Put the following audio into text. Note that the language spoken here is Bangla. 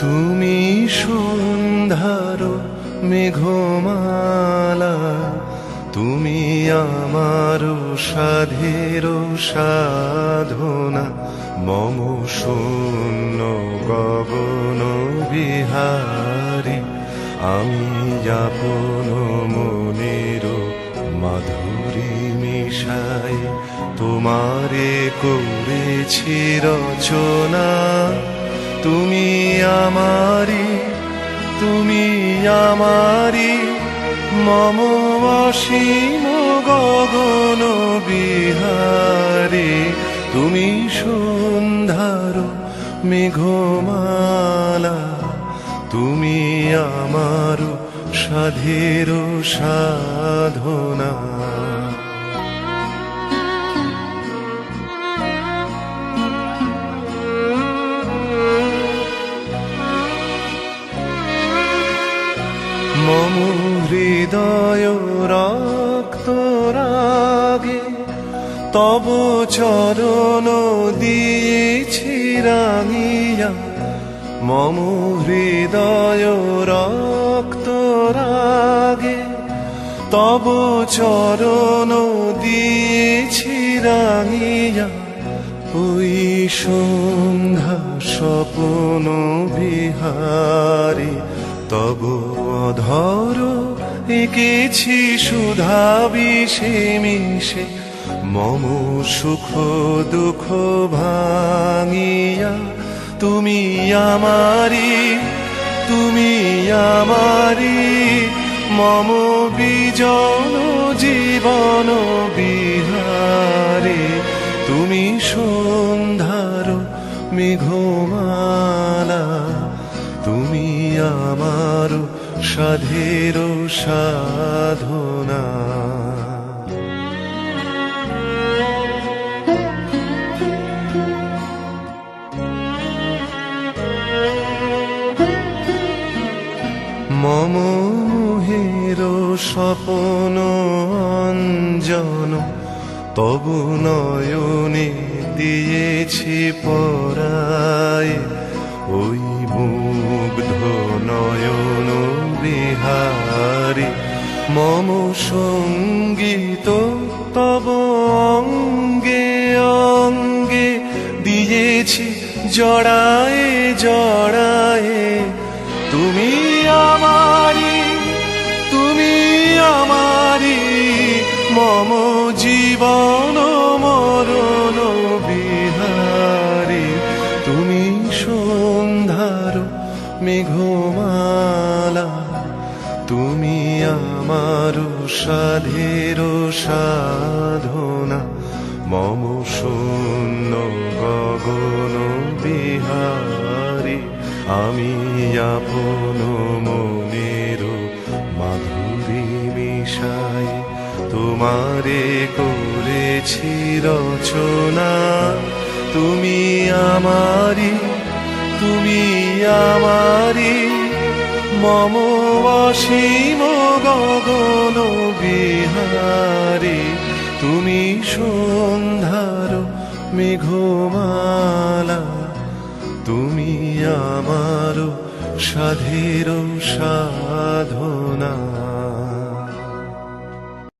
তুমি সন্ধ্যার মেঘমালা, তুমি আমার সাধের সাধনা, মম শূন্য গগন বিহারী। আমি আপন মনের মাধুরী মিশাই তোমারে করেছি রচনা। তুমি আমারি, তুমি আমারি, মম অসীম গগন বিহারী। তুমি সন্ধ্যার মেঘমালা, তুমি আমার সাধের সাধনা। মম হৃদয় রক্ত রাগে তব চরণ দিয়েছি রাঙিয়া। মম হৃদয় রক্ত রাগে তব চরণ দিয়েছি রাঙিয়া। ওই সন্ধ্যা স্বপ্ন বিহারী, তব অধর এঁকেছি সুধা বিষে মিশে। মম সুখ দুঃখ ভাঙিয়া, তুমি আমারি, তুমি আমারি, মম বিজন জীবন বিহারী। তুমি সন্ধ্যার মেঘমালা, তুমি আমার সাধের সাধনা। মম মোহের স্বপ্ন অঞ্জন তব নয়নে দিয়েছি পরায়। ওই মুগ্ধ নয়ন বিহারী, মম সঙ্গীত তব অঙ্গে অঙ্গে দিয়েছি জড়ায়ে জড়ায়ে। তুমি আমারি, তুমি আমারি, মম জীবন মরণ বিহারী। তুমি সন্ধ্যার মেঘমালা, তুমি আমার সাধের সাধনা, মম শূন্য গগন বিহারী। আমি আপন মনের মাধুরী মিশাই তোমারে করেছি রচনা। তুমি আমারি, তুমি আমারি, মম অসীম গগন বিহারী। তুমি সন্ধ্যার মেঘমালা, তুমি আমার সাধের সাধনা।